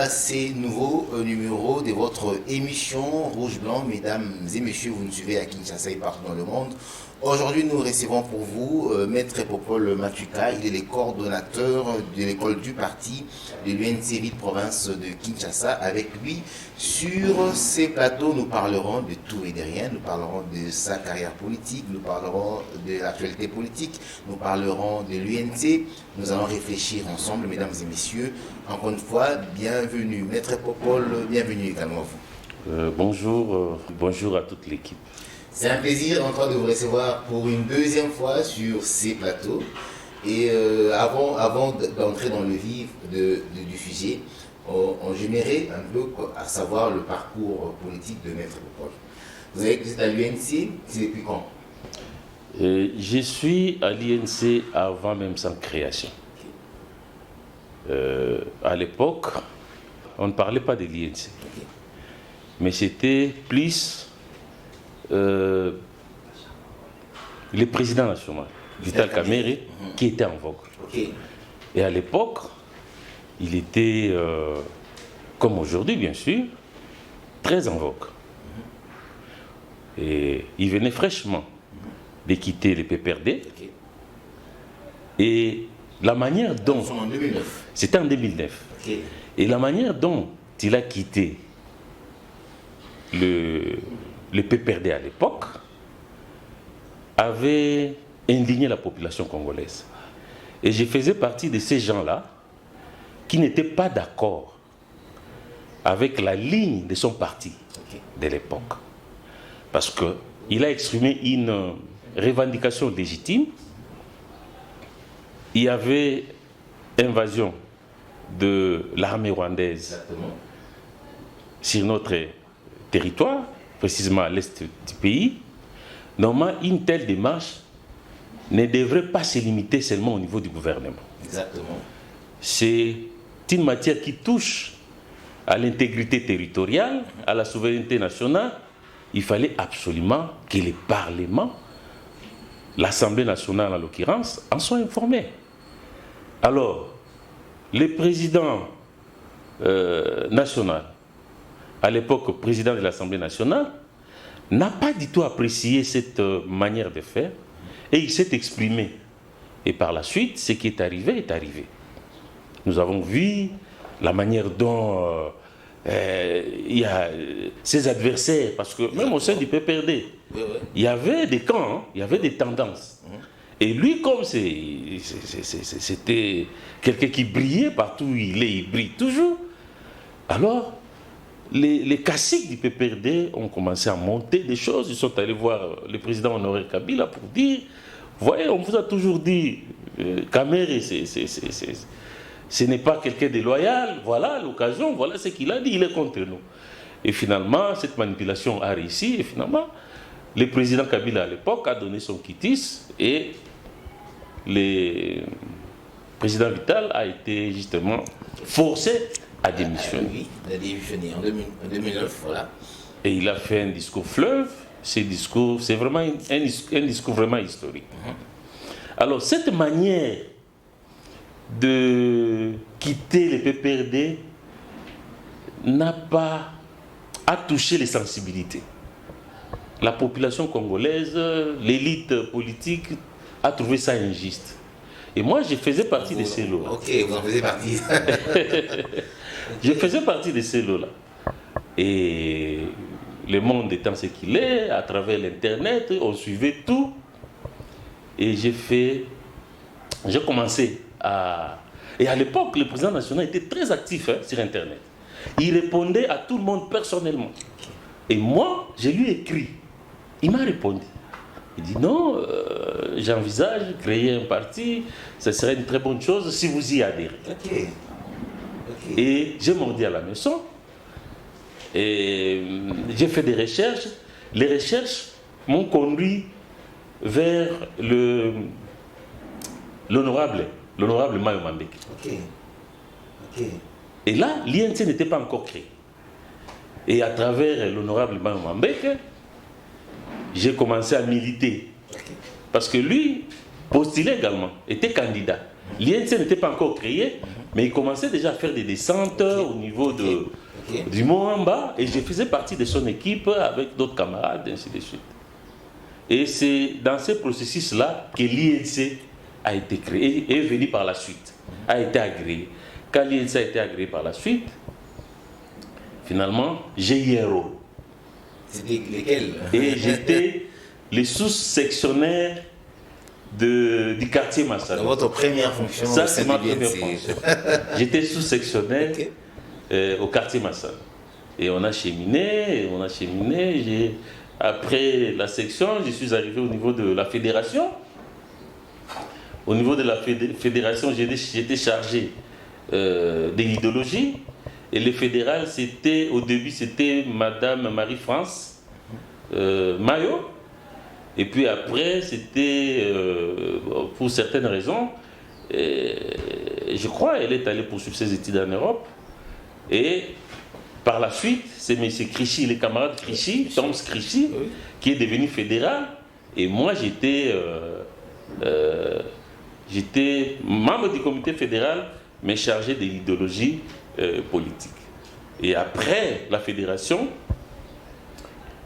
à ces nouveaux numéros de votre émission Rouge Blanc. Mesdames et messieurs, vous nous suivez à Kinshasa et partout dans le monde. Aujourd'hui, nous recevons pour vous Maître Popol Matuka. Il est le coordonnateur de l'école du parti de l'UNC Ville Province de Kinshasa. Avec lui, sur ces plateaux, nous parlerons de tout et de rien. Nous parlerons de sa carrière politique, nous parlerons de l'actualité politique, nous parlerons de l'UNC. Nous allons réfléchir ensemble, mesdames et messieurs. Encore une fois, bienvenue. Maître Popol, bienvenue également à vous. Bonjour à toute l'équipe. C'est un plaisir en train de vous recevoir pour une deuxième fois sur ces plateaux. Et avant d'entrer dans le vif du sujet, j'aimerais un peu à savoir le parcours politique de Maître Popol. Vous avez été à l'UNC, c'est depuis quand? Je suis à l'INC avant même sa création. À l'époque, on ne parlait pas de l'INC. Mais c'était plus le président national, Vital Kamerhe, qui était en vogue. Et à l'époque, il était, comme aujourd'hui bien sûr, très en vogue. Et il venait fraîchement de quitter le PPRD. Et la manière dont... C'était en 2009. Et la manière dont il a quitté le PPRD à l'époque avait indigné la population congolaise. Et je faisais partie de ces gens-là qui n'étaient pas d'accord avec la ligne de son parti de l'époque. Parce qu'il a exprimé une revendication légitime. Il y avait invasion de l'armée rwandaise sur notre territoire, précisément à l'est du pays. Normalement, une telle démarche ne devrait pas se limiter seulement au niveau du gouvernement. Exactement. C'est une matière qui touche à l'intégrité territoriale, à la souveraineté nationale. Il fallait absolument que les parlements, l'Assemblée nationale en l'occurrence, en soient informés. Alors, le président national, à l'époque président de l'Assemblée nationale, n'a pas du tout apprécié cette manière de faire et il s'est exprimé. Et par la suite, ce qui est arrivé est arrivé. Nous avons vu la manière dont il y a ses adversaires, parce que même au sein du PPRD, il y avait des camps, il y avait des tendances. Et lui, comme c'était quelqu'un qui brillait partout où il brille toujours, alors les caciques du PPRD ont commencé à monter des choses. Ils sont allés voir le président Honoré Kabila pour dire, voyez, on vous a toujours dit, Kamerhe, ce n'est pas quelqu'un de loyal, voilà l'occasion, voilà ce qu'il a dit, il est contre nous. Et finalement, cette manipulation a réussi, et finalement, le président Kabila à l'époque a donné son quitus, et le président Vital a été justement forcé à démissionner. Oui, il a démissionné en 2009, voilà. Et il a fait un discours fleuve, c'est vraiment un discours vraiment historique. Alors, cette manière de quitter le PPRD a touché les sensibilités. La population congolaise, l'élite politique a trouvé ça injuste. Et moi, je faisais partie de ces lots-là. Ok, vous en faisiez partie. Je faisais partie de ces lots-là. Et le monde étant ce qu'il est, à travers l'Internet, on suivait tout. Et j'ai commencé à... Et à l'époque, le président national était très actif sur Internet. Il répondait à tout le monde personnellement. Et moi, je lui ai écrit. Il m'a répondu. Il dit non, j'envisage de créer un parti, ce serait une très bonne chose si vous y adhérez. Et j'ai mordu à la maison. Et j'ai fait des recherches. Les recherches m'ont conduit vers l'honorable Mayo Mambeke. Et là, l'INC n'était pas encore créé. Et à travers l'honorable Mayo Mambeke, j'ai commencé à militer. Parce que lui postulait également, était candidat. L'INC n'était pas encore créé, Mais il commençait déjà à faire des descentes au niveau du Moamba, et je faisais partie de son équipe avec d'autres camarades, ainsi de suite. Et c'est dans ce processus-là que l'INC a été créé et est venu par la suite, a été agréé. Quand l'INC a été agréé par la suite, finalement, j'ai eu un rôle. C'était lesquels? Et j'étais le sous-sectionnaire du quartier Massalo. Votre première fonction? Ça, c'est ma première fonction. J'étais sous-sectionnaire au quartier Massalo. Et on a cheminé. Après la section, je suis arrivé au niveau de la fédération. Au niveau de la fédération, j'étais chargé de l'idéologie. Et le fédéral, au début, c'était Madame Marie-France Maillot. Et puis après, c'était, pour certaines raisons, je crois, elle est allée poursuivre ses études en Europe. Et par la suite, c'est M. Krichy, les camarades Krichy, Thomas Krichy, qui est devenu fédéral. Et moi, j'étais membre du comité fédéral, mais chargé de l'idéologie politique. Et après la fédération,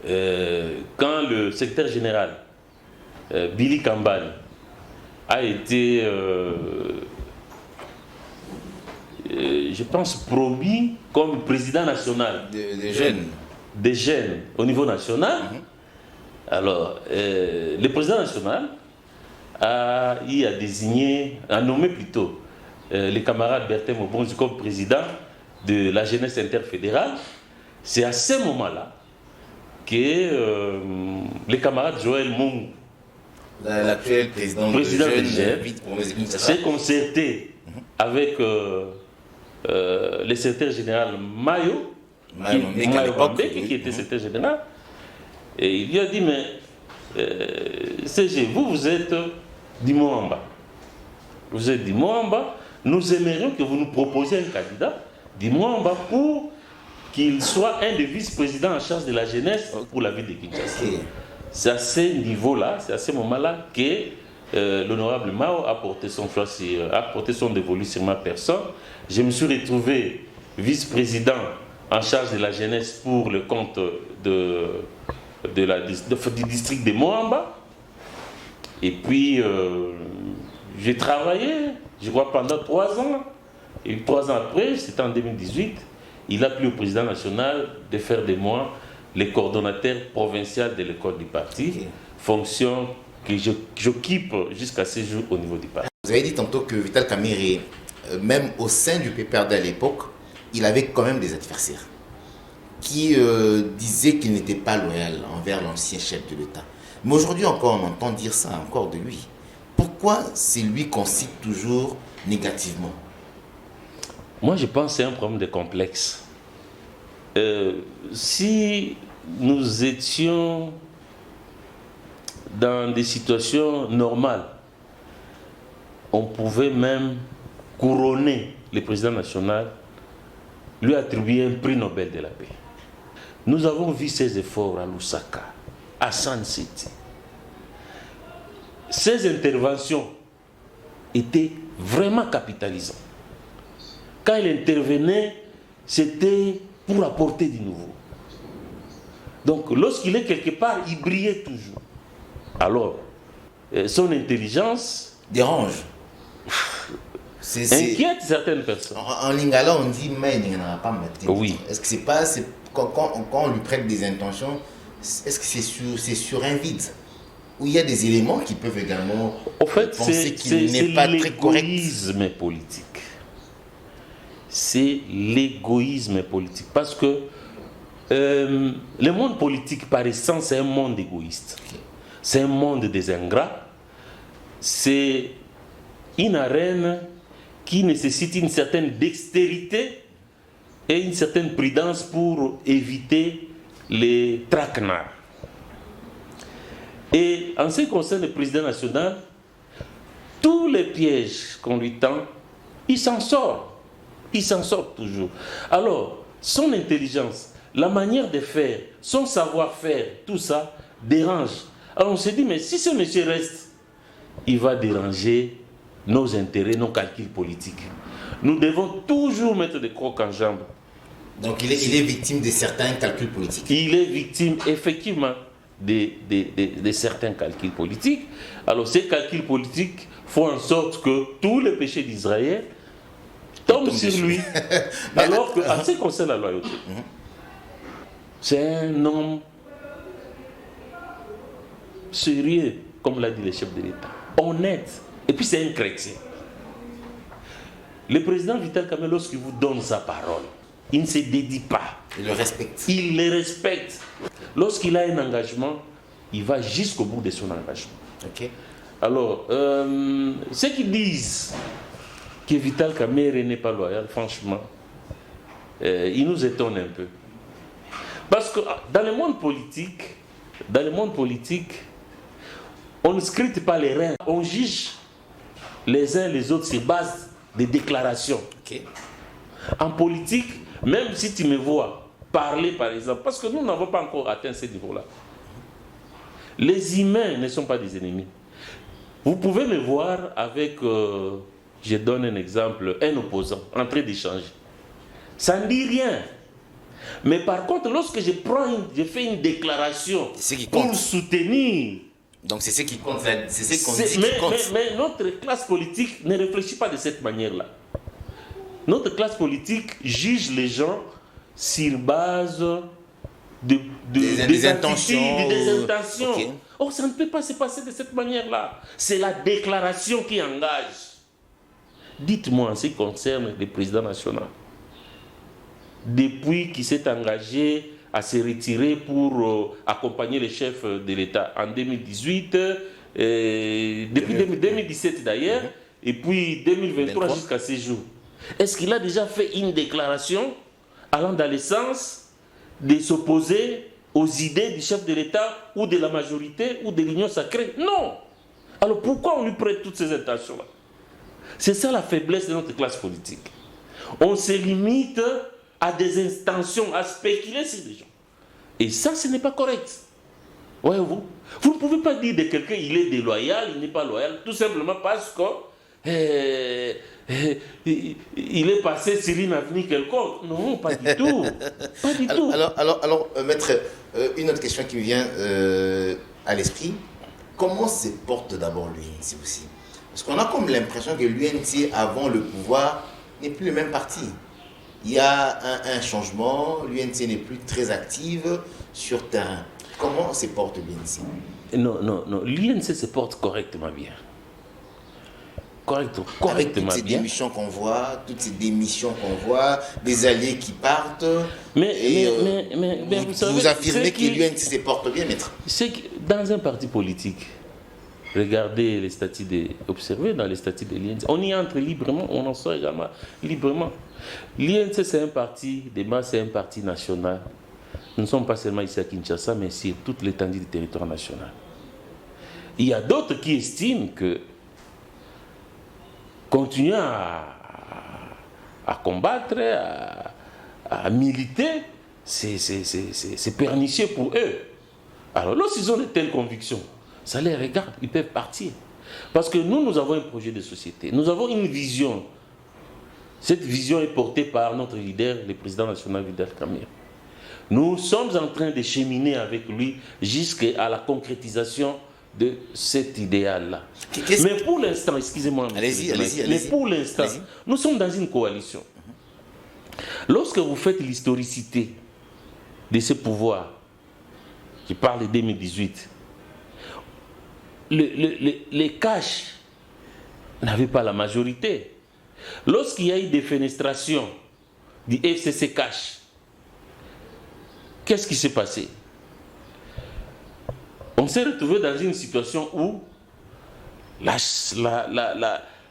quand le secrétaire général, Billy Kambal, a été, je pense, promis comme président national des jeunes au niveau national, alors le président national a nommé plutôt le camarade Bertin Mobonzi comme président de la jeunesse interfédérale. C'est à ce moment-là que le camarade Joël Mung, l'actuel président des jeunes, s'est concerté avec le secrétaire général Mayo qui était secrétaire général, et il lui a dit, mais CG, vous êtes du Moamba. Vous êtes du Moamba, nous aimerions que vous nous proposiez un candidat du Moamba pour qu'il soit un des vice-présidents en charge de la jeunesse pour la ville de Kinshasa. C'est à ce niveau-là, c'est à ce moment-là que l'honorable Mao a porté son choix, a porté son dévolu sur ma personne. Je me suis retrouvé vice-président en charge de la jeunesse pour le compte du district de Moamba. Et puis, j'ai travaillé, je crois, pendant 3 ans. Et 3 ans après, c'était en 2018, il a plu au président national de faire de moi le coordonnateur provincial de l'école du parti, fonction que j'occupe jusqu'à ce jour au niveau du parti. Vous avez dit tantôt que Vital Kamerhe, même au sein du PPRD à l'époque, il avait quand même des adversaires qui disaient qu'il n'était pas loyal envers l'ancien chef de l'État. Mais aujourd'hui encore, on entend dire ça encore de lui. Pourquoi c'est lui qu'on cite toujours négativement? Moi, je pense que c'est un problème de complexe. Si nous étions dans des situations normales, on pouvait même couronner le président national, lui attribuer un prix Nobel de la paix. Nous avons vu ses efforts à Lusaka, à Sun City. Ces interventions étaient vraiment capitalisantes. Quand il intervenait, c'était pour apporter du nouveau. Donc, lorsqu'il est quelque part, il brillait toujours. Alors, son intelligence dérange. Inquiète certaines personnes. En lingala, on dit mais il n'y en a pas maintenant. Oui. Est-ce que c'est pas quand on lui prête des intentions, est-ce que c'est sur un vide? Ou il y a des éléments qui peuvent également penser qu'il n'est pas très correct? C'est l'égoïsme politique. C'est l'égoïsme politique. Parce que le monde politique, par essence, c'est un monde égoïste. C'est un monde des ingrats. C'est une arène qui nécessite une certaine dextérité et une certaine prudence pour éviter les traquenards. Et en ce qui concerne le président national, tous les pièges qu'on lui tend, il s'en sort. Il s'en sort toujours. Alors, son intelligence, la manière de faire, son savoir-faire, tout ça dérange. Alors on se dit, mais si ce monsieur reste, il va déranger nos intérêts, nos calculs politiques. Nous devons toujours mettre des crocs en jambe. Donc il est victime de certains calculs politiques. Il est victime effectivement de certains calculs politiques. Alors ces calculs politiques font en sorte que tous les péchés d'Israël tombent sur lui. Alors qu'en ce qui concerne la loyauté, c'est un homme sérieux, comme l'a dit le chef de l'État, honnête, et puis c'est un chrétien. Le président Vital Kamerhe, lorsqu'il vous donne sa parole, il ne se dédie pas. Il le respecte. Il le respecte. Lorsqu'il a un engagement, il va jusqu'au bout de son engagement. Ok. Alors, ceux qui disent que Vital Kamerhe n'est pas loyal, franchement, ils nous étonnent un peu. Parce que dans le monde politique, on ne scrute pas les reins. On juge les uns les autres sur base des déclarations. Ok. En politique, même si tu me vois parler, par exemple, parce que nous n'avons pas encore atteint ce niveau-là. Les humains ne sont pas des ennemis. Vous pouvez me voir avec, je donne un exemple, un opposant en train d'échanger. Ça ne dit rien. Mais par contre, lorsque je fais une déclaration pour soutenir. Donc c'est ce qui compte, c'est ce qu'on dit qui compte. Mais notre classe politique ne réfléchit pas de cette manière-là. Notre classe politique juge les gens sur base des intentions. Okay. Or, ça ne peut pas se passer de cette manière-là. C'est la déclaration qui engage. Dites-moi en ce qui concerne le président national. Depuis qu'il s'est engagé à se retirer pour accompagner le chef de l'État en 2018, depuis 2017 d'ailleurs, et puis 2023 jusqu'à ces jours. Est-ce qu'il a déjà fait une déclaration allant dans le sens de s'opposer aux idées du chef de l'État ou de la majorité ou de l'Union sacrée? Non. Alors pourquoi on lui prête toutes ces intentions-là? C'est ça la faiblesse de notre classe politique. On se limite à des intentions, à spéculer sur des gens. Et ça, ce n'est pas correct. Voyez-vous, vous ne pouvez pas dire de quelqu'un il est déloyal, il n'est pas loyal, tout simplement parce que il est passé sur une avenue quelconque. Non, pas du tout. Pas du tout. Alors maître, une autre question qui me vient à l'esprit. Comment se porte d'abord l'UNC aussi? Parce qu'on a comme l'impression que l'UNC, avant le pouvoir, n'est plus le même parti. Il y a un changement, l'UNC n'est plus très active sur terrain. Comment se porte l'UNC? Non, l'UNC se porte correctement bien. Correctement avec toutes ces bien. démissions qu'on voit, des alliés qui partent. Mais vous affirmez que l'UNC se porte bien, maître? C'est que dans un parti politique, regardez les statuts observez dans les statuts de l'UNC, on y entre librement, on en sort également librement. L'UNC, c'est un parti de base, c'est un parti national. Nous ne sommes pas seulement ici à Kinshasa, mais sur toute l'étendue du territoire national. Il y a d'autres qui estiment que continuer à combattre, à militer, c'est pernicieux pour eux. Alors, lorsqu'ils ont de telles convictions, ça les regarde, ils peuvent partir. Parce que nous avons un projet de société, nous avons une vision. Cette vision est portée par notre leader, le président national Vital Kamerhe. Nous sommes en train de cheminer avec lui jusqu'à la concrétisation de cet idéal-là. Mais pour l'instant, excusez-moi, mais pour l'instant, nous sommes dans une coalition. Lorsque vous faites l'historicité de ce pouvoir, je parle de 2018, les caches n'avaient pas la majorité. Lorsqu'il y a eu des fenestrations du FCC cache, qu'est-ce qui s'est passé? On s'est retrouvé dans une situation où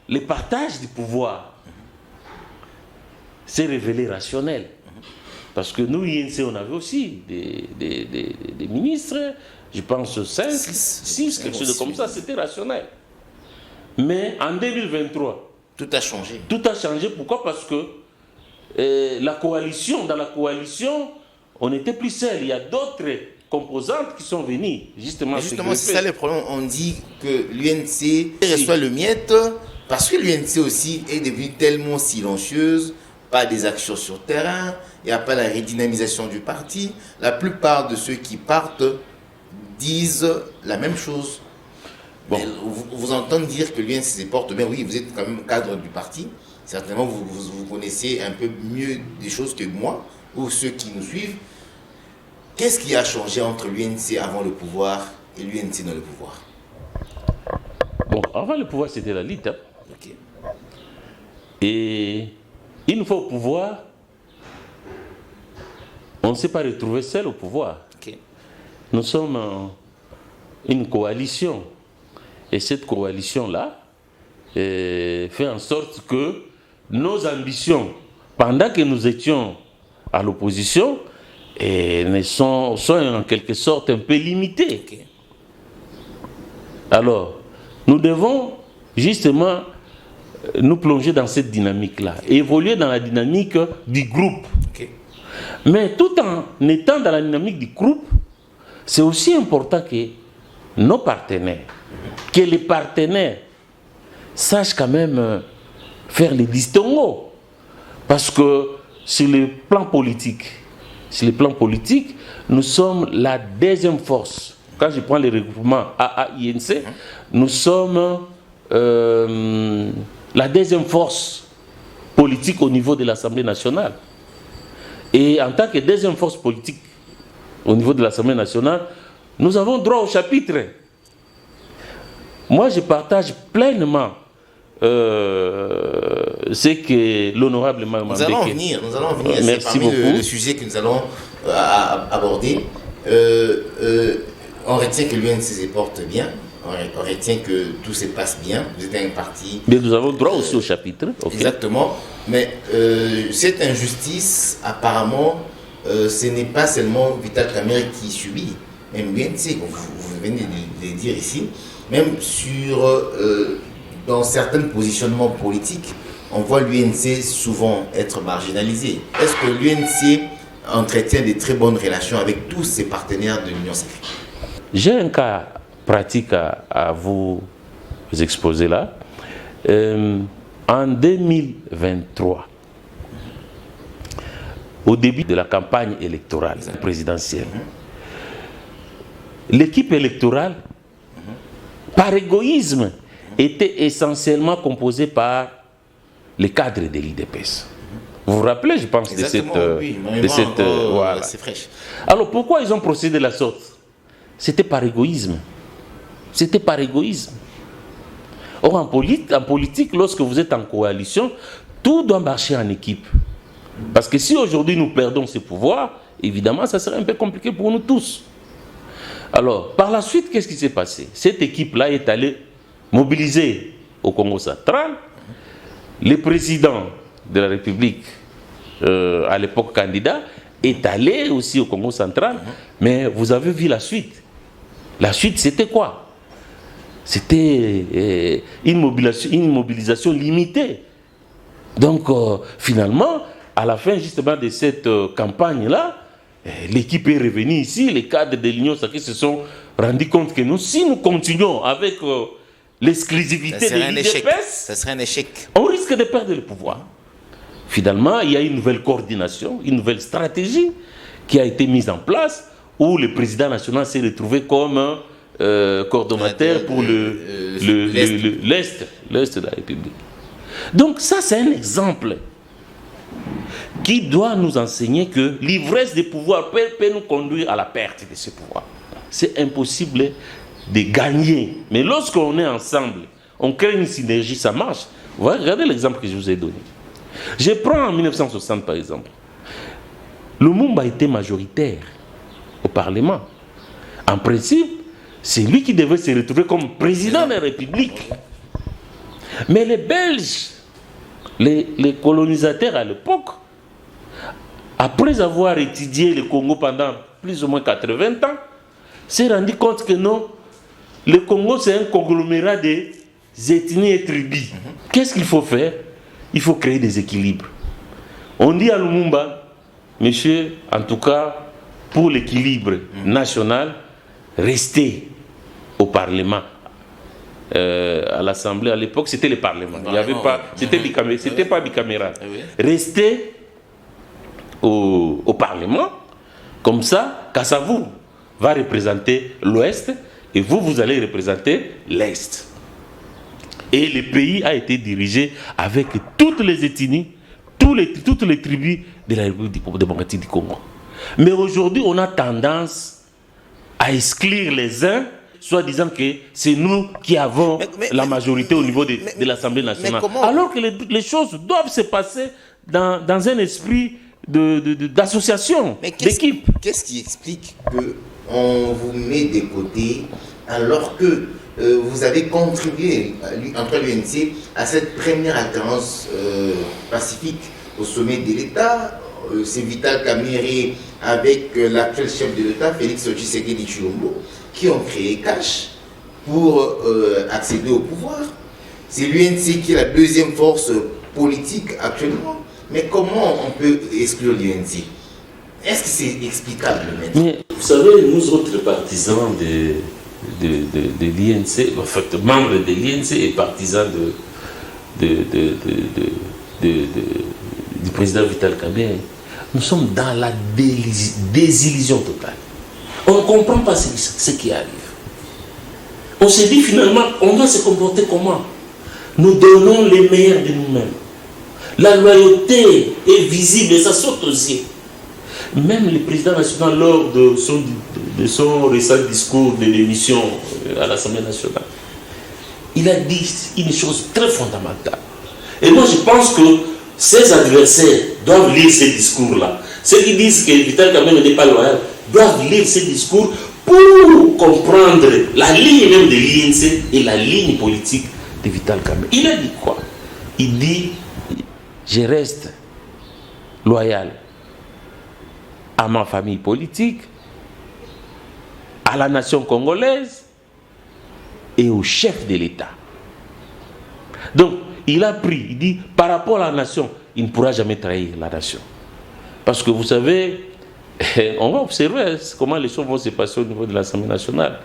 le partage du pouvoir s'est révélé rationnel. Parce que nous, INC, on avait aussi des ministres, je pense 5, 6, quelque chose comme ça, c'était rationnel. Mais en 2023, tout a changé. Tout a changé. Pourquoi? Parce que dans la coalition, on n'était plus seul. Il y a d'autres composantes qui sont venues. Justement, c'est ça le problème. On dit que l'UNC reçoit le miette, Parce que l'UNC aussi est devenue tellement silencieuse, pas des actions sur terrain, il n'y a pas la redynamisation du parti. La plupart de ceux qui partent disent la même chose. Bon. Vous entendez dire que l'UNC se porte bien, oui, vous êtes quand même cadre du parti. Certainement, vous connaissez un peu mieux des choses que moi, ou ceux qui nous suivent. Qu'est-ce qui a changé entre l'UNC avant le pouvoir et l'UNC dans le pouvoir? Bon, avant le pouvoir, c'était la lutte. Hein. Okay. Et une fois au pouvoir, on ne s'est pas retrouvé seul au pouvoir. Okay. Nous sommes une coalition. Et cette coalition-là fait en sorte que nos ambitions, pendant que nous étions à l'opposition, sont en quelque sorte un peu limitées. Okay. Alors, nous devons justement nous plonger dans cette dynamique-là, évoluer dans la dynamique du groupe. Okay. Mais tout en étant dans la dynamique du groupe, c'est aussi important que nos partenaires, que les partenaires sachent quand même faire les distinguos. Parce que sur le plan politique, nous sommes la deuxième force. Quand je prends les regroupements AA-INC, nous sommes la deuxième force politique au niveau de l'Assemblée nationale. Et en tant que deuxième force politique au niveau de l'Assemblée nationale, nous avons droit au chapitre. Moi, je partage pleinement ce que l'honorable Maman Nous allons venir. Merci c'est parmi beaucoup. le sujet que nous allons aborder. On retient que l'UNC se porte bien. On retient que tout se passe bien. Vous êtes un parti. Mais nous avons droit aussi au chapitre. Okay. Exactement. Mais cette injustice, apparemment, ce n'est pas seulement Vital Kamerhe qui subit. Même l'UNC, vous venez de le dire ici, même dans certains positionnements politiques, on voit l'UNC souvent être marginalisé. Est-ce que l'UNC entretient de très bonnes relations avec tous ses partenaires de l'Union sacrée? J'ai un cas pratique à vous exposer là. En 2023, au début de la campagne électorale présidentielle, l'équipe électorale, par égoïsme, était essentiellement composée par les cadres de l'IDPS. Vous vous rappelez, je pense, exactement, de cette voilà. C'est fraîche. Alors pourquoi ils ont procédé de la sorte? C'était par égoïsme. C'était par égoïsme. Or, en politique, lorsque vous êtes en coalition, tout doit marcher en équipe. Parce que si aujourd'hui nous perdons ce pouvoir, évidemment, ça serait un peu compliqué pour nous tous. Alors, par la suite, qu'est-ce qui s'est passé? Cette équipe-là est allée mobiliser au Congo central. Le président de la République, à l'époque candidat, est allé aussi au Congo central. Mais vous avez vu la suite. La suite, c'était quoi? C'était une mobilisation limitée. Donc, finalement, à la fin justement de cette campagne-là, l'équipe est revenue ici, les cadres de l'Union sacrée se sont rendus compte que si nous continuons avec l'exclusivité de l'IDPS, ça serait un échec. On risque de perdre le pouvoir. Finalement, il y a une nouvelle coordination, une nouvelle stratégie qui a été mise en place où le président national s'est retrouvé comme coordonnateur pour l'Est de la République. Donc ça, c'est un exemple qui doit nous enseigner que l'ivresse des pouvoirs peut nous conduire à la perte de ce pouvoir. C'est impossible de gagner. Mais lorsqu'on est ensemble, on crée une synergie, ça marche. Regardez l'exemple que je vous ai donné. Je prends en 1960 par exemple. Lumumba était majoritaire au Parlement. En principe, c'est lui qui devait se retrouver comme président de la République. Mais les Belges, les colonisateurs à l'époque, après avoir étudié le Congo pendant plus ou moins 80 ans, s'est rendu compte que non, le Congo c'est un conglomérat des ethnies et tribus. Qu'est-ce qu'il faut faire? Il faut créer des équilibres. On dit à Lumumba, monsieur, en tout cas, pour l'équilibre national, restez au Parlement. à l'Assemblée, à l'époque, c'était le Parlement. Il y avait pas, c'était pas bicaméral. Restez au Parlement, comme ça, Kassavou va représenter l'Ouest et vous allez représenter l'Est. Et le pays a été dirigé avec toutes les ethnies, toutes les tribus de la République démocratique du Congo. Mais aujourd'hui, on a tendance à exclure les uns, soit disant que c'est nous qui avons la majorité au niveau de l'Assemblée nationale. Alors que les choses doivent se passer dans un esprit d'association, d'équipe. Qu'est-ce qui explique qu'on vous met de côté alors que vous avez contribué, entre l'UNC, à cette première alternance pacifique au sommet de l'État? C'est Vital Kamerhe avec l'actuel chef de l'État, Félix Tshisekedi Tshilombo, qui ont créé Cash pour accéder au pouvoir. C'est l'UNC qui est la deuxième force politique actuellement. Mais comment on peut exclure l'UNC? Est-ce que c'est explicable maintenant? Mais vous savez, nous autres partisans de l'INC, en fait, membres de l'INC et partisans du président Vital Kamerhe, nous sommes dans la désillusion totale. On ne comprend pas ce qui arrive. On se dit finalement, on doit se comporter comment? Nous donnons les meilleurs de nous-mêmes. La loyauté est visible et ça saute aux yeux. Même le président national, lors de son récent discours de l'émission à l'Assemblée nationale, il a dit une chose très fondamentale. Et moi, je pense que ses adversaires doivent lire ces discours-là. Ceux qui disent que Vital Kamerhe n'est pas loyal doivent lire ces discours pour comprendre la ligne même de l'INC et la ligne politique de Vital Kamerhe. Il a dit quoi? Il dit: je reste loyal à ma famille politique, à la nation congolaise et au chef de l'État. Donc, il a pris, il dit, par rapport à la nation, il ne pourra jamais trahir la nation. Parce que vous savez, on va observer comment les choses vont se passer au niveau de l'Assemblée nationale.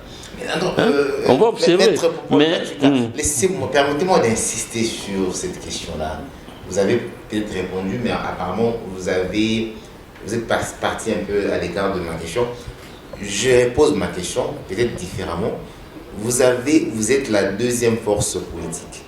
On va observer. Permettez-moi d'insister sur cette question-là. Vous avez peut-être répondu, mais apparemment, vous êtes parti un peu à l'écart de ma question. Je pose ma question, peut-être différemment. Vous êtes la deuxième force politique.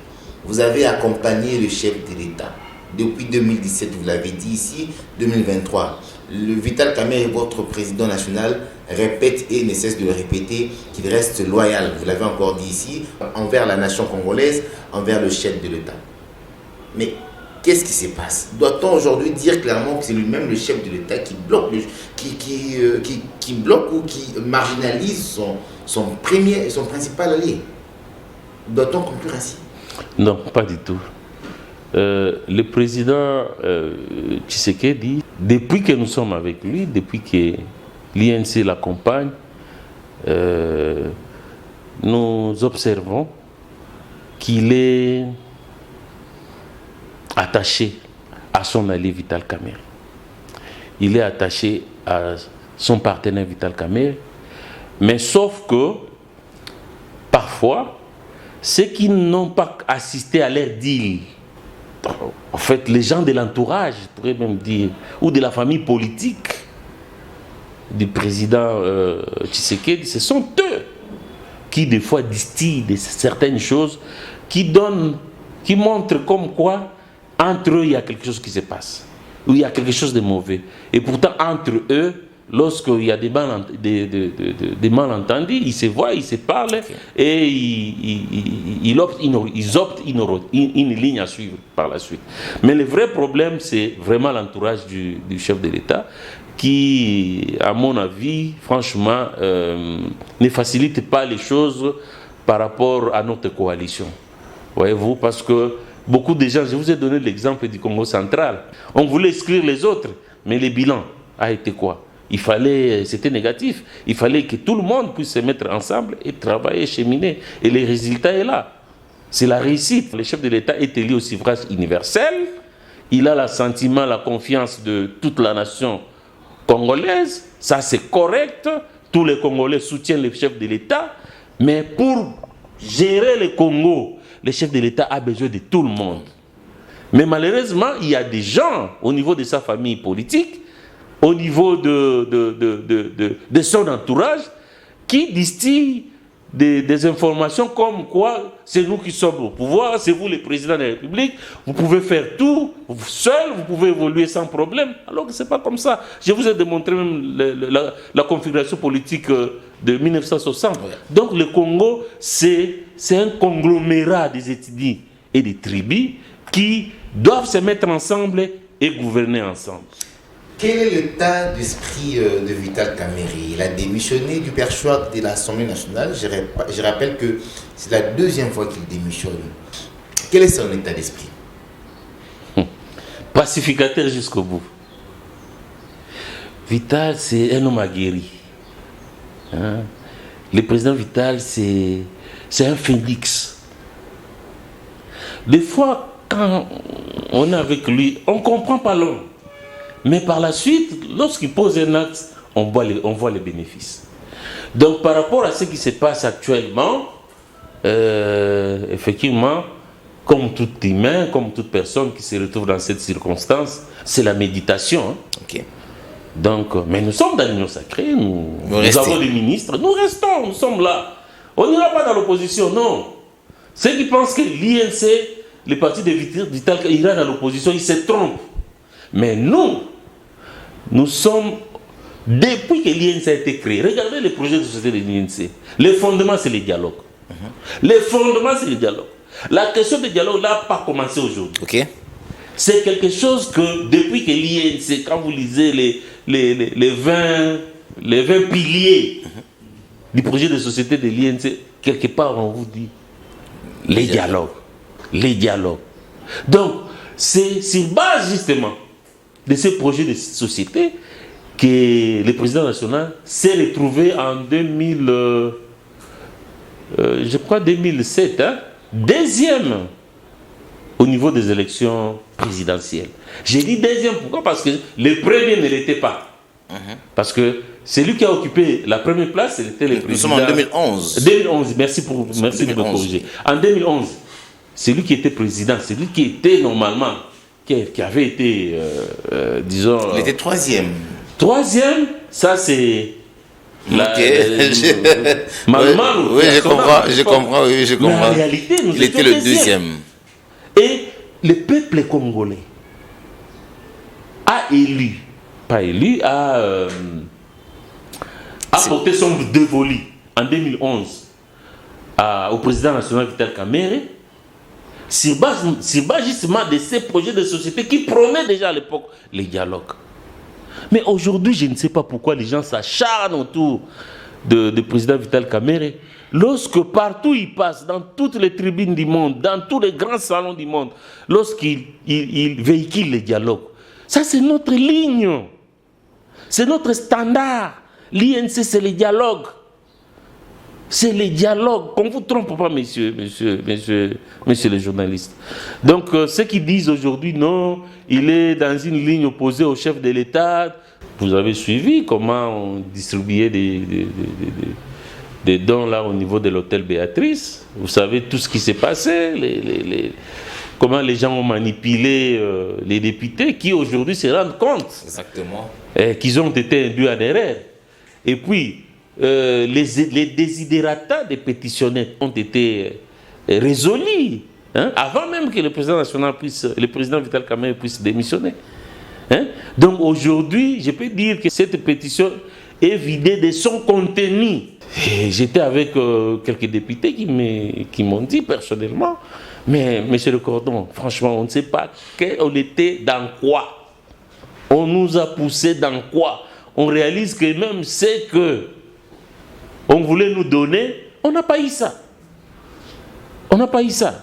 Vous avez accompagné le chef de l'État. Depuis 2017, vous l'avez dit ici, 2023. Le Vital Kamerhe, votre président national, répète et ne cesse de le répéter qu'il reste loyal, vous l'avez encore dit ici, envers la nation congolaise, envers le chef de l'État. Mais qu'est-ce qui se passe? Doit-on aujourd'hui dire clairement que c'est lui-même le chef de l'État qui bloque, qui bloque ou qui marginalise son principal allié? Doit-on conclure ainsi? Non, pas du tout. Le président Tshisekedi, depuis que nous sommes avec lui, depuis que l'INC l'accompagne, nous observons qu'il est attaché à son allié Vital Kamerhe. Il est attaché à son partenaire Vital Kamerhe, mais sauf que parfois, ceux qui n'ont pas assisté à leur deal, en fait, les gens de l'entourage, je pourrais même dire, ou de la famille politique du président Tshisekedi, ce sont eux qui, des fois, distillent certaines choses qui montrent comme quoi, entre eux, il y a quelque chose qui se passe, ou il y a quelque chose de mauvais. Et pourtant, entre eux, lorsqu'il y a des malentendus, ils se voient, ils se parlent et ils optent une ligne à suivre par la suite. Mais le vrai problème, c'est vraiment l'entourage du chef de l'État qui, à mon avis, franchement, ne facilite pas les choses par rapport à notre coalition. Voyez-vous, parce que beaucoup de gens, je vous ai donné l'exemple du Congo central, on voulait exclure les autres, mais le bilan a été quoi? C'était négatif. Il fallait que tout le monde puisse se mettre ensemble et travailler, cheminer. Et le résultat est là. C'est la réussite. Le chef de l'État est élu au suffrage universel. Il a l'assentiment, la confiance de toute la nation congolaise. Ça, c'est correct. Tous les Congolais soutiennent le chef de l'État. Mais pour gérer le Congo, le chef de l'État a besoin de tout le monde. Mais malheureusement, il y a des gens au niveau de sa famille politique, au niveau de son entourage, qui distillent des informations comme quoi c'est nous qui sommes au pouvoir, c'est vous le président de la République, vous pouvez faire tout, seul, vous pouvez évoluer sans problème. Alors que ce n'est pas comme ça. Je vous ai démontré même la configuration politique de 1960. Ouais. Donc le Congo, c'est un conglomérat des ethnies et des tribus qui doivent se mettre ensemble et gouverner ensemble. Quel est l'état d'esprit de Vital Kamerhe? Il a démissionné du perchoir de l'Assemblée nationale. Je rappelle que c'est la deuxième fois qu'il démissionne. Quel est son état d'esprit? Pacificateur jusqu'au bout. Vital, c'est un homme aguerri. Hein? Le président Vital, c'est un phénix. Des fois, quand on est avec lui, on ne comprend pas l'homme. Mais par la suite, lorsqu'il pose un acte, on voit les bénéfices. Donc par rapport à ce qui se passe actuellement, effectivement, comme tout humain, comme toute personne qui se retrouve dans cette circonstance, c'est la méditation. Hein. Okay. Donc, mais nous sommes dans l'union sacrée, nous avons des ministres, nous sommes là. On n'ira pas dans l'opposition, non. Ceux qui pensent que l'INC, le parti de Vital, ira dans l'opposition, ils se trompent. Mais nous sommes, depuis que l'INC a été créé, regardez les projets de société de l'INC. Le fondement, c'est le dialogue. Le fondement, c'est le dialogue. La question du dialogue n'a pas commencé aujourd'hui. Okay. C'est quelque chose que, depuis que l'INC, quand vous lisez les 20 piliers du projet de société de l'INC, quelque part, on vous dit les dialogues. Les dialogues. Donc, c'est sur base, justement, de ce projet de société que le président national s'est retrouvé en 2007, hein, deuxième au niveau des élections présidentielles. J'ai dit deuxième, pourquoi? Parce que le premier ne l'était pas. Parce que celui qui a occupé la première place, c'était le président. Nous sommes en 2011. 2011, merci de me corriger. En 2011, celui qui était président, celui qui était normalement, qui avait été, disons... Il était troisième. Troisième, ça c'est... Oui, je comprends. Mais en réalité, il était le deuxième. Et le peuple congolais a élu, a porté son dévolu en 2011 au président national Vital Kamerhe, sur base justement de ces projets de société qui prônaient déjà à l'époque les dialogues. Mais aujourd'hui, je ne sais pas pourquoi les gens s'acharnent autour de président Vital Kamerhe, lorsque partout il passe, dans toutes les tribunes du monde, dans tous les grands salons du monde, lorsqu'il véhicule les dialogues. Ça, c'est notre ligne. C'est notre standard. L'INC, c'est les dialogues. C'est les dialogues. Qu'on ne vous trompe pas, messieurs les journalistes. Donc, ceux qui disent aujourd'hui, non, il est dans une ligne opposée au chef de l'État. Vous avez suivi comment on distribuait des dons là au niveau de l'hôtel Béatrice. Vous savez tout ce qui s'est passé, comment les gens ont manipulé les députés qui aujourd'hui se rendent compte qu'ils ont été induits en erreur. Et puis, les désidérata des pétitionnaires ont été résolus, hein, avant même que le président Vital Kamerhe puisse démissionner. Hein? Donc aujourd'hui, je peux dire que cette pétition est vidée de son contenu. J'étais avec quelques députés qui m'ont dit personnellement, mais monsieur le Cordon, franchement, on ne sait pas on était dans quoi. On nous a poussé dans quoi. On réalise que même ce que on voulait nous donner, on n'a pas eu ça. On n'a pas eu ça.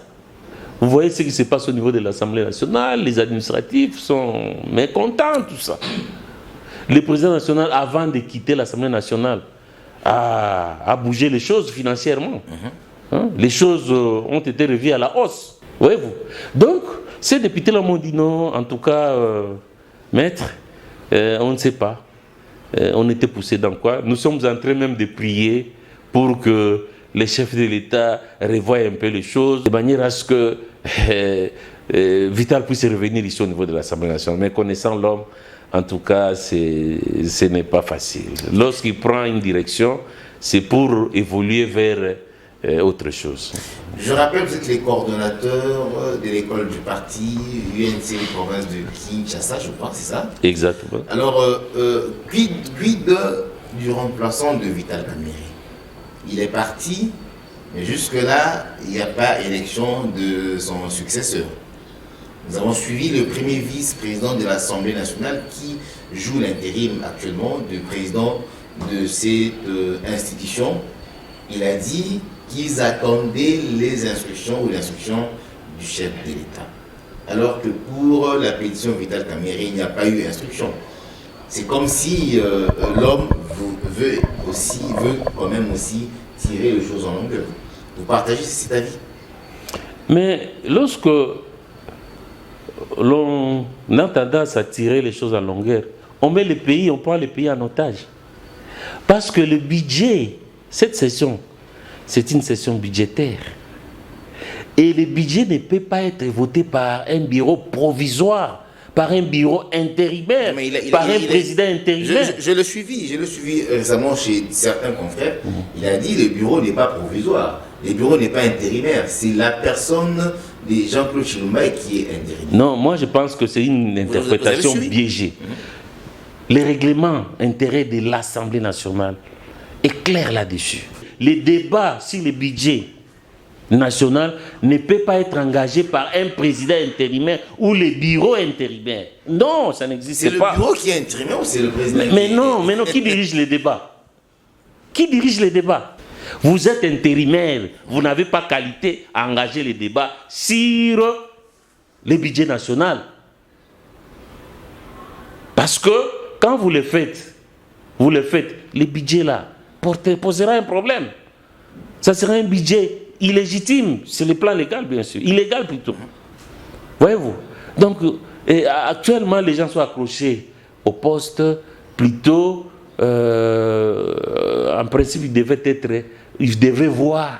Vous voyez ce qui se passe au niveau de l'Assemblée nationale, les administratifs sont mécontents, tout ça. Le président national, avant de quitter l'Assemblée nationale, a bougé les choses financièrement. Hein? Les choses ont été revues à la hausse. Voyez-vous. Donc, ces députés-là m'ont dit non, en tout cas, maître, on ne sait pas. On était poussé dans quoi? Nous sommes en train même de prier pour que les chefs de l'État revoient un peu les choses, de manière à ce que Vital puisse revenir ici au niveau de l'Assemblée nationale. Mais connaissant l'homme, en tout cas, ce n'est pas facile. Lorsqu'il prend une direction, c'est pour évoluer vers autre chose. Je rappelle que vous êtes les coordonnateurs de l'école du parti UNC province de Kinshasa, je crois, c'est ça? Exactement. Alors, quid du remplaçant de Vital Kamerhe? Il est parti, mais jusque-là, il n'y a pas élection de son successeur. Nous avons suivi le premier vice-président de l'Assemblée nationale qui joue l'intérim actuellement du président de cette institution. Il a dit qu'ils attendaient les instructions ou l'instruction du chef de l'État. Alors que pour la pétition Vital Kamerhe, il n'y a pas eu instruction. C'est comme si l'homme veut quand même aussi tirer les choses en longueur. Vous partagez cet avis? Mais lorsque l'on a tendance à tirer les choses en longueur, on met le pays, on prend le pays en otage. Parce que le budget, cette session, c'est une session budgétaire. Et le budget ne peut pas être voté par un bureau provisoire, par un bureau intérimaire, par un président intérimaire. Je l'ai suivi récemment chez certains confrères. Il a dit que le bureau n'est pas provisoire, le bureau n'est pas intérimaire. C'est la personne de Jean-Claude Chilomba qui est intérimaire. Non, moi je pense que c'est une interprétation biaisée. Le règlement intérieur de l'Assemblée nationale est clair là-dessus. Les débats sur le budget national ne peut pas être engagé par un président intérimaire ou le bureau intérimaire. Non, ça n'existe pas. C'est le bureau qui est intérimaire ou c'est le président? Mais non, qui dirige les débats? Qui dirige les débats? Vous êtes intérimaire, vous n'avez pas qualité à engager les débats sur le budget national. Parce que quand vous le faites, le budget là posera un problème. Ça sera un budget illégitime, c'est le plan légal bien sûr, illégal plutôt. Voyez-vous? Donc actuellement les gens sont accrochés au poste plutôt en principe ils devraient voir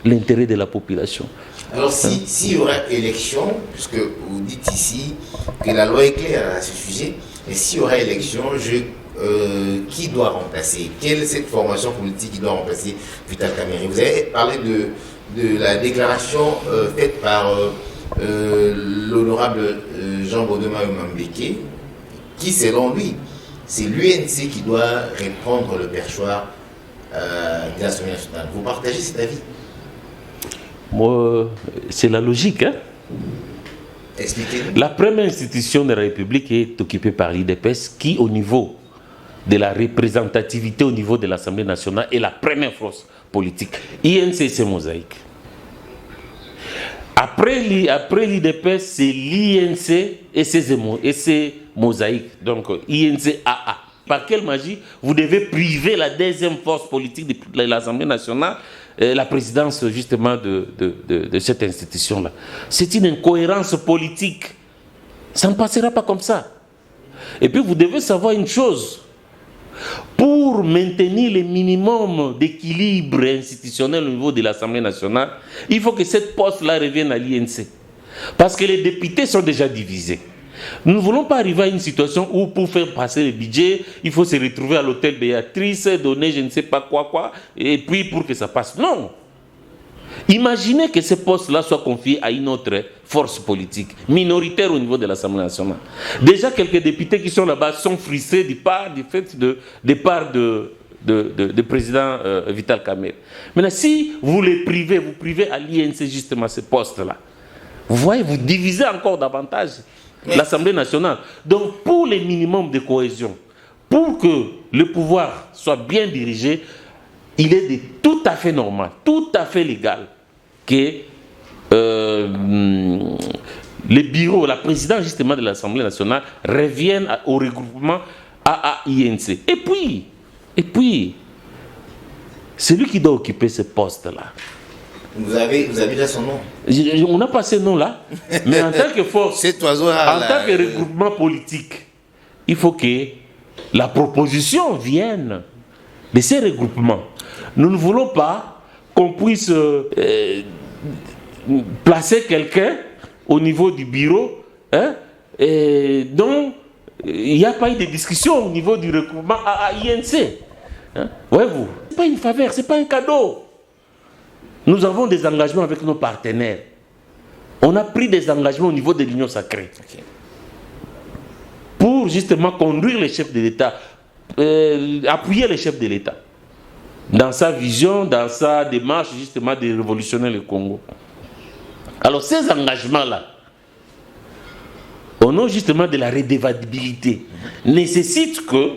l'intérêt de la population. Alors s'il y aura élection, puisque vous dites ici que la loi est claire à ce sujet, mais s'il y aura élection, qui doit remplacer? Quelle est cette formation politique qui doit remplacer Vital Kamerhe? Vous avez parlé de la déclaration faite par l'honorable Jean Bodema Mambeke, qui selon lui, c'est l'UNC qui doit reprendre le perchoir de l'Assemblée nationale. Vous partagez cet avis? Moi, c'est la logique. Hein? Expliquez-nous. La première institution de la République est occupée par l'IDPS qui, au niveau de la représentativité au niveau de l'Assemblée nationale, est la première force politique. INC, c'est mosaïque. Après l'IDPS, c'est l'INC et c'est mosaïque. Donc, INC AA. Par quelle magie vous devez priver la deuxième force politique de l'Assemblée nationale, la présidence justement de cette institution-là? C'est une incohérence politique. Ça ne passera pas comme ça. Et puis vous devez savoir une chose. Pour maintenir le minimum d'équilibre institutionnel au niveau de l'Assemblée nationale, il faut que cette poste-là revienne à l'INC. Parce que les députés sont déjà divisés. Nous ne voulons pas arriver à une situation où pour faire passer le budget, il faut se retrouver à l'hôtel Béatrice, donner je ne sais pas quoi, et puis pour que ça passe. Non. Imaginez que ce poste-là soit confié à une autre force politique, minoritaire au niveau de l'Assemblée nationale. Déjà, quelques députés qui sont là-bas sont frustrés du fait de départ de président Vital Kamerhe. Maintenant, si vous les privez, vous privez à l'INC justement ce poste-là. Vous voyez, vous divisez encore davantage l'Assemblée nationale. Donc, pour les minimums de cohésion, pour que le pouvoir soit bien dirigé, il est tout à fait normal, tout à fait légal que le bureau, la présidence justement de l'Assemblée nationale revienne au regroupement AAINC. Et puis, celui qui doit occuper ce poste-là. Vous avez déjà son nom? On n'a pas ce nom-là, mais en tant que force, en tant que regroupement politique, il faut que la proposition vienne de ces regroupements. Nous ne voulons pas qu'on puisse placer quelqu'un au niveau du bureau, hein, et donc il n'y a pas eu de discussion au niveau du recrutement à INC. Hein? Voyez-vous, ce n'est pas une faveur, ce n'est pas un cadeau. Nous avons des engagements avec nos partenaires. On a pris des engagements au niveau de l'Union sacrée. Okay. Pour justement conduire les chefs de l'État, appuyer les chefs de l'État dans sa vision, dans sa démarche justement de révolutionner le Congo. Alors ces engagements-là, au nom justement de la redevabilité, nécessitent que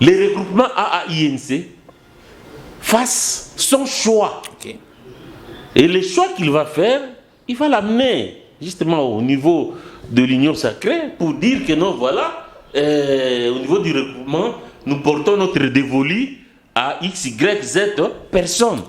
les regroupements AAINC fassent son choix. Okay. Et le choix qu'il va faire, il va l'amener justement au niveau de l'Union sacrée pour dire que non, voilà, au niveau du regroupement, nous portons notre dévolu à X, Y, Z personnes.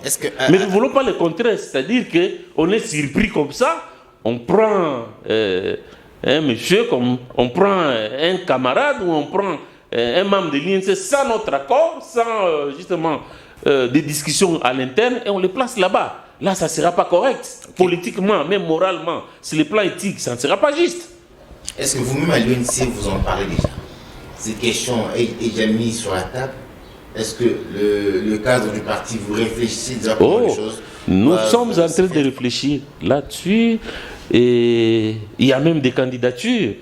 Mais nous ne voulons pas le contraire, c'est-à-dire qu'on est surpris comme ça, on prend un monsieur, comme on prend un camarade ou on prend un membre de l'INC sans notre accord, sans justement des discussions à l'interne, et on le place là-bas. Là, ça ne sera pas correct, okay. Politiquement, même moralement, sur le plan éthique, ça ne sera pas juste. Est-ce que vous-même à l'UNC, vous en parlez déjà? Cette question est déjà mise sur la table. Est-ce que le cadre du parti, vous réfléchissez déjà pour les choses? Nous sommes en train de réfléchir là-dessus, et il y a même des candidatures.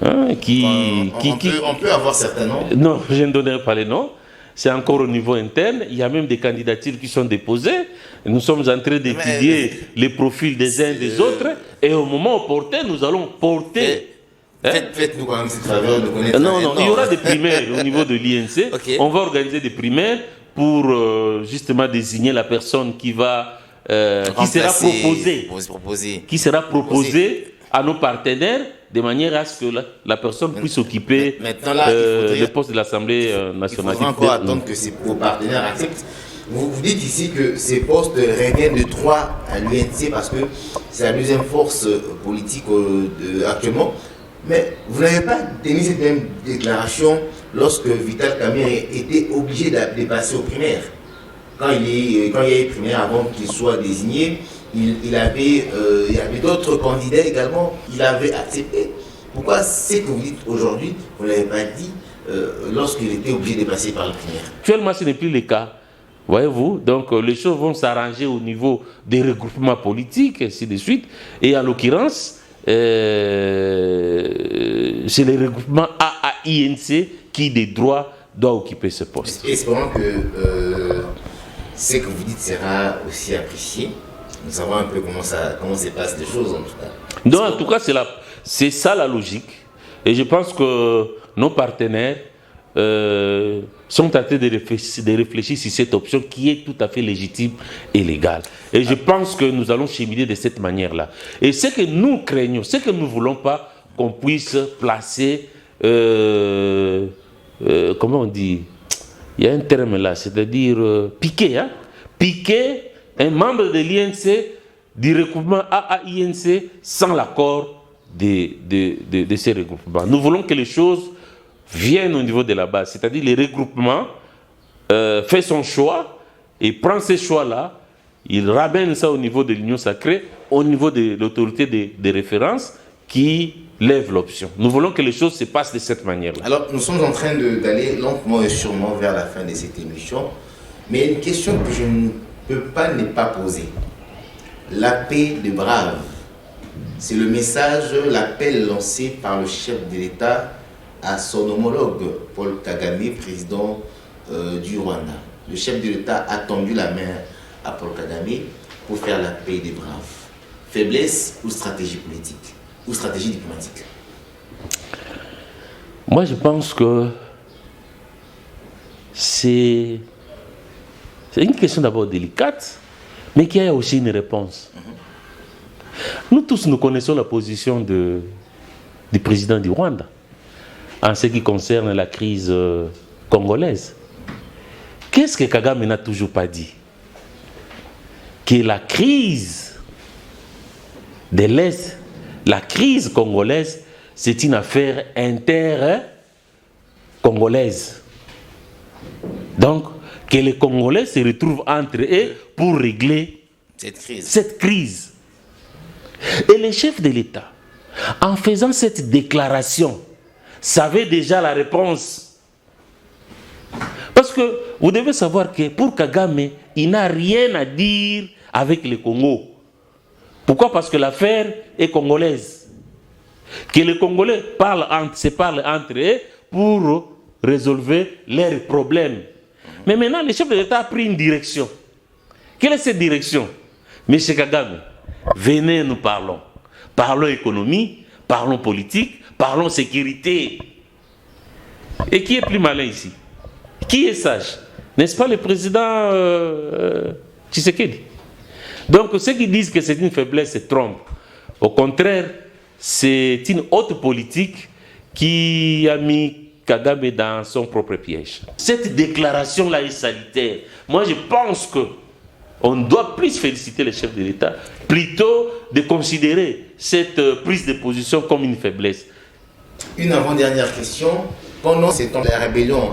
Hein, on peut avoir certains noms? Non, je ne donnerai pas les noms. C'est encore au niveau interne. Il y a même des candidatures qui sont déposées. Nous sommes en train d'étudier les profils des uns et des autres. Et au moment opportun, nous allons porter... Faites-nous quand même cette faveur de connaître... Non, il y aura des primaires au niveau de l'INC. Okay. On va organiser des primaires pour justement désigner la personne qui va... qui sera proposée à nos partenaires de manière à ce que la personne puisse occuper le poste de l'Assemblée nationale. Il faudra encore attendre que vos partenaires acceptent. Vous dites ici que ces postes reviennent de droit à l'UNC parce que c'est la deuxième force politique actuellement. Mais vous n'avez pas tenu cette même déclaration lorsque Vital Kamerhe était obligé de passer aux primaires. Quand il y a eu primaires avant qu'il soit désigné, il y avait d'autres candidats également, il avait accepté. Pourquoi ce que vous dites aujourd'hui, vous ne l'avez pas dit lorsqu'il était obligé de passer par le primaire? Actuellement, ce n'est plus le cas. Voyez-vous, donc les choses vont s'arranger au niveau des regroupements politiques, ainsi de suite. Et en l'occurrence, c'est les regroupements AAINC qui, des droits, doit occuper ce poste. Espérons que ce que vous dites sera aussi apprécié. Nous savons un peu comment se passent les choses en tout cas. Non, en tout cas, c'est ça la logique. Et je pense que nos partenaires sont en train de réfléchir sur cette option qui est tout à fait légitime et légale. Et je pense que nous allons cheminer de cette manière-là. Et ce que nous craignons, ce que nous ne voulons pas qu'on puisse placer, comment on dit, il y a un terme là, c'est-à-dire piquer, hein? Piquer un membre de l'INC, du regroupement AAINC, sans l'accord de ces regroupements. Nous voulons que les choses viennent au niveau de la base, c'est-à-dire les regroupements fait son choix et prend ces choix-là, il ramène ça au niveau de l'Union sacrée, au niveau de l'autorité de référence qui lève l'option. Nous voulons que les choses se passent de cette manière-là. Alors, nous sommes en train d'aller lentement et sûrement vers la fin de cette émission, mais une question que je ne peux pas ne pas poser. La paix des braves, c'est le message, l'appel lancé par le chef de l'État à son homologue Paul Kagame, président du Rwanda. Le chef de l'État a tendu la main à Paul Kagame pour faire la paix des braves. Faiblesse ou stratégie politique ou stratégie diplomatique? Moi, je pense que c'est une question d'abord délicate, mais qui a aussi une réponse. Nous tous, nous connaissons la position du président du Rwanda en ce qui concerne la crise congolaise. Qu'est-ce que Kagame n'a toujours pas dit? Que la crise de l'Est, la crise congolaise, c'est une affaire inter-congolaise. Donc, que les Congolais se retrouvent entre eux pour régler cette crise. Et les chefs de l'État, en faisant cette déclaration, savaient déjà la réponse. Parce que vous devez savoir que pour Kagame, il n'a rien à dire avec le Congo. Pourquoi? Parce que l'affaire est congolaise. Que les Congolais se parlent entre eux pour résolver leurs problèmes. Mais maintenant, le chef de l'État a pris une direction. Quelle est cette direction? Monsieur Kagame, venez, nous parlons. Parlons économie, parlons politique, parlons sécurité. Et qui est plus malin ici? Qui est sage? N'est-ce pas le président Tshisekedi? Donc ceux qui disent que c'est une faiblesse se trompent. Au contraire, c'est une haute politique qui a mis Kagame dans son propre piège. Cette déclaration-là est salutaire. Moi, je pense qu'on doit plus féliciter les chefs de l'État, plutôt de considérer cette prise de position comme une faiblesse. Une avant-dernière question. Pendant ces temps, la rébellion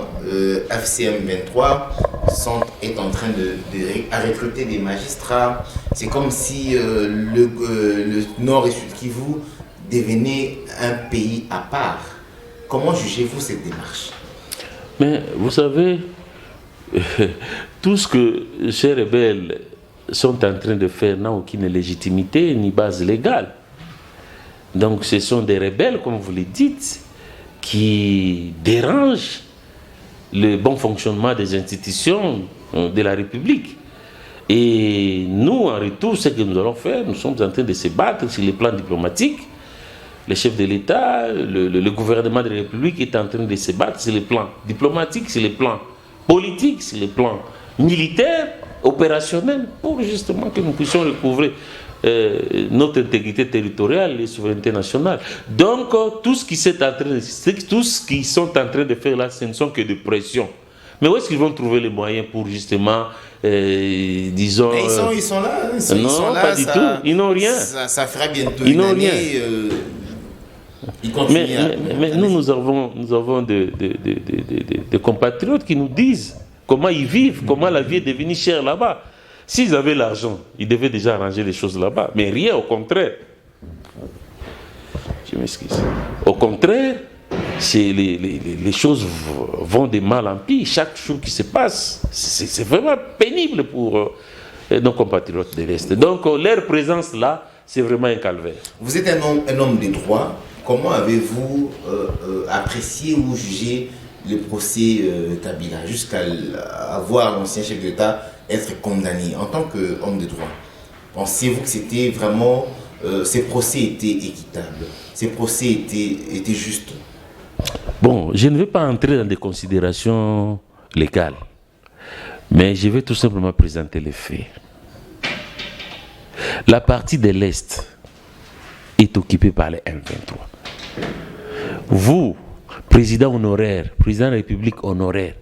FCM 23 est en train de recruter des magistrats. C'est comme si le Nord et Sud Kivu devenait un pays à part. Comment jugez-vous cette démarche? Mais vous savez, tout ce que ces rebelles sont en train de faire n'a aucune légitimité ni base légale. Donc ce sont des rebelles, comme vous le dites, qui dérangent le bon fonctionnement des institutions de la République. Et nous, en retour, ce que nous allons faire, nous sommes en train de se battre sur le plan diplomatique. Le chef de l'État, le gouvernement de la République est en train de se battre sur le plan diplomatique, sur le plan politique, sur le plan militaire, opérationnel, pour justement que nous puissions recouvrer notre intégrité territoriale et souveraineté nationale. Donc, tout ce qu'ils sont en train de faire là, ce ne sont que des pressions. Mais où est-ce qu'ils vont trouver les moyens pour justement, disons... Mais ils sont là. Ils sont là, pas du tout. Ils n'ont rien. Ça fera bientôt une année. Ils continuent. Mais nous avons des compatriotes qui nous disent comment ils vivent, comment la vie est devenue chère là-bas. S'ils avaient l'argent, ils devaient déjà arranger les choses là-bas. Mais rien, au contraire. Je m'excuse. Au contraire, les choses vont de mal en pis. Chaque jour qui se passe, c'est vraiment pénible pour nos compatriotes de l'Est. Donc, leur présence là, c'est vraiment un calvaire. Vous êtes un homme de droit. Comment avez-vous apprécié ou jugé le procès Kabila jusqu'à voir l'ancien chef d'État être condamné en tant qu'homme de droit? Pensez-vous que c'était vraiment ces procès étaient équitables, ces procès étaient justes? Bon, je ne vais pas entrer dans des considérations légales, mais je vais tout simplement présenter les faits. La partie de l'Est est occupée par les M23. Vous, président honoraire, président de la République honoraire,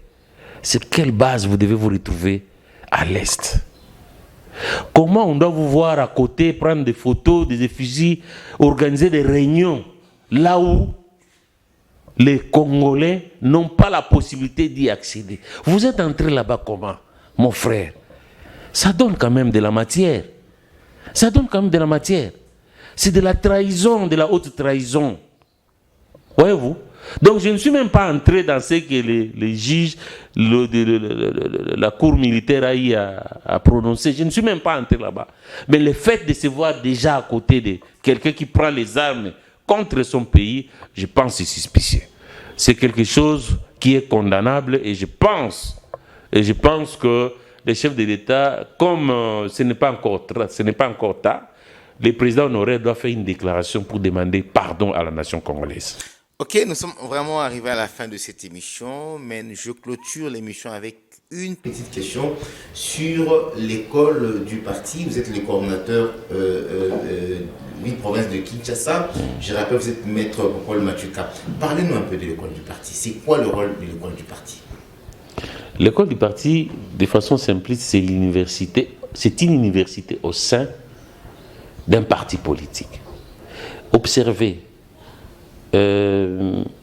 sur quelle base vous devez vous retrouver à l'Est? Comment on doit vous voir à côté, prendre des photos, des effigies, organiser des réunions, là où les Congolais n'ont pas la possibilité d'y accéder? Vous êtes entré là-bas comment, mon frère? Ça donne quand même de la matière. Ça donne quand même de la matière. C'est de la trahison, de la haute trahison. Voyez-vous? Donc je ne suis même pas entré dans ce que les juges, la cour militaire a eu à prononcer. Je ne suis même pas entré là-bas. Mais le fait de se voir déjà à côté de quelqu'un qui prend les armes contre son pays, je pense que c'est suspicieux. C'est quelque chose qui est condamnable et je pense que les chefs de l'État, comme ce n'est pas encore tard, le président honoraire doit faire une déclaration pour demander pardon à la nation congolaise. Ok, nous sommes vraiment arrivés à la fin de cette émission, mais je clôture l'émission avec une petite question sur l'école du parti. Vous êtes le coordonnateur ville-province de Kinshasa. Je rappelle, vous êtes maître Paul Machuka. Parlez-nous un peu de l'école du parti. C'est quoi le rôle de l'école du parti? L'école du parti, de façon simpliste, c'est l'université. C'est une université au sein d'un parti politique. Observez.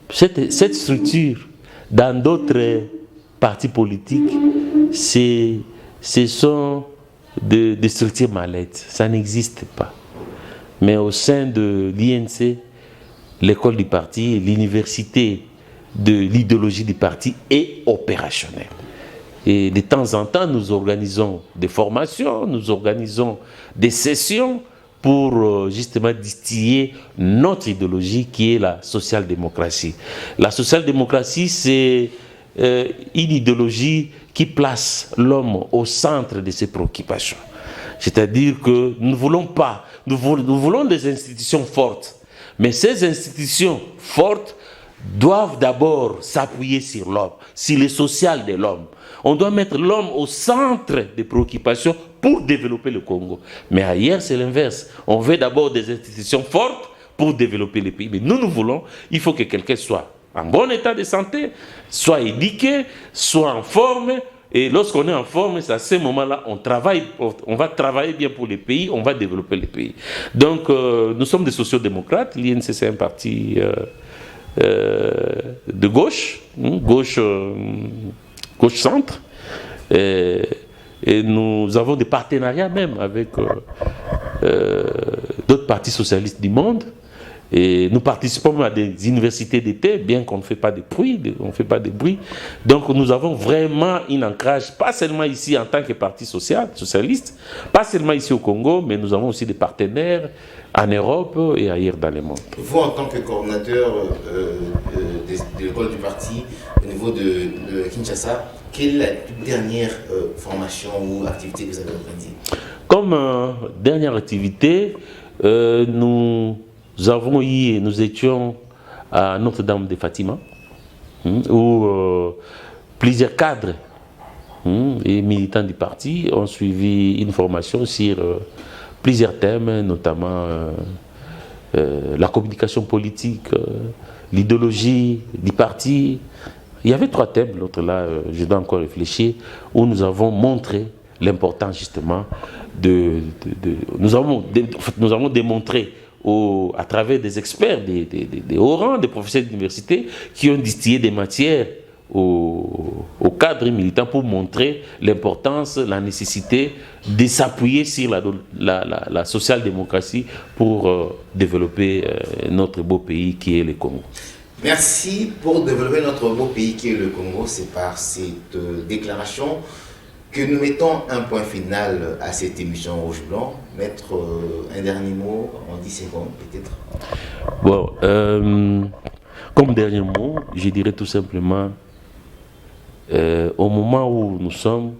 Cette structure, dans d'autres partis politiques, ce sont des structures malades. Ça n'existe pas. Mais au sein de l'INC, l'école du parti, l'université de l'idéologie du parti est opérationnelle. Et de temps en temps, nous organisons des formations, nous organisons des sessions pour justement distiller notre idéologie qui est la social-démocratie. La social-démocratie, c'est une idéologie qui place l'homme au centre de ses préoccupations. C'est-à-dire que nous voulons des institutions fortes. Mais ces institutions fortes doivent d'abord s'appuyer sur l'homme, sur le social de l'homme. On doit mettre l'homme au centre des préoccupations pour développer le Congo. Mais ailleurs, c'est l'inverse. On veut d'abord des institutions fortes pour développer le pays. Mais nous voulons, il faut que quelqu'un soit en bon état de santé, soit éduqué, soit en forme. Et lorsqu'on est en forme, c'est à ce moment-là, on va travailler bien pour le pays, on va développer le pays. Donc, nous sommes des sociodémocrates. L'INC, c'est un parti de gauche, gauche-centre. Et nous avons des partenariats même avec d'autres partis socialistes du monde. Et nous participons à des universités d'été, bien qu'on ne fait pas de bruit, Donc nous avons vraiment un ancrage, pas seulement ici en tant que parti socialiste, pas seulement ici au Congo, mais nous avons aussi des partenaires en Europe et ailleurs dans le monde. Vous, en tant que coordinateur de l'école du parti au niveau de Kinshasa, quelle est la dernière formation ou activité que vous avez organisée? Comme dernière activité, nous étions à Notre-Dame de Fatima, où plusieurs cadres et militants du parti ont suivi une formation sur plusieurs thèmes, notamment la communication politique, l'idéologie du parti. Il y avait 3 thèmes, l'autre là, je dois encore réfléchir, où nous avons montré l'importance justement nous avons démontré à travers des experts, des hauts rangs, des professeurs d'université qui ont distillé des matières aux cadres militants pour montrer l'importance, la nécessité de s'appuyer sur la social-démocratie pour développer notre beau pays qui est le Congo. Merci pour développer notre beau pays qui est le Congo. C'est par cette déclaration que nous mettons un point final à cette émission Rouge-Blanc. Mettre un dernier mot en 10 secondes peut-être. Bon, comme dernier mot, je dirais tout simplement, au moment où nous sommes,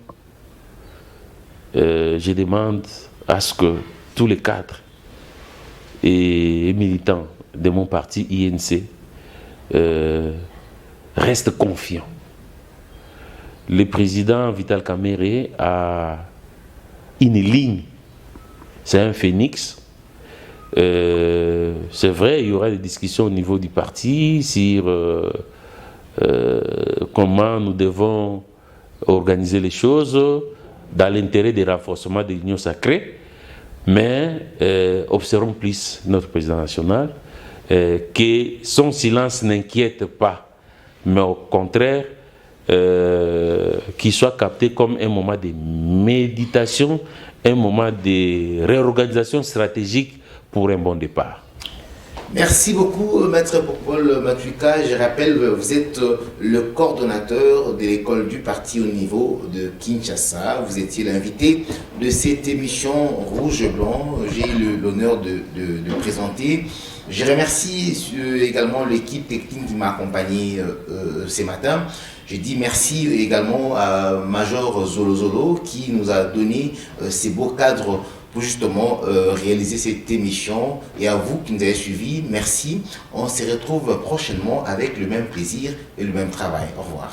je demande à ce que tous les cadres et militants de mon parti INC restent confiants. Le président Vital Kamerhe a une ligne, c'est un phénix. C'est vrai, il y aura des discussions au niveau du parti sur comment nous devons organiser les choses dans l'intérêt du renforcement de l'union sacrée, mais observons plus notre président national, que son silence n'inquiète pas, mais au contraire, qu'il soit capté comme un moment de méditation, un moment de réorganisation stratégique pour un bon départ. Merci beaucoup, Maître Popol Matuika. Je rappelle, vous êtes le coordonnateur de l'école du parti au niveau de Kinshasa. Vous étiez l'invité de cette émission Rouge-Blanc. J'ai eu l'honneur de présenter. Je remercie également l'équipe technique qui m'a accompagné ce matin. Je dis merci également à Major Zolo qui nous a donné ces beaux cadres pour justement réaliser cette émission. Et à vous qui nous avez suivis, merci. On se retrouve prochainement avec le même plaisir et le même travail. Au revoir.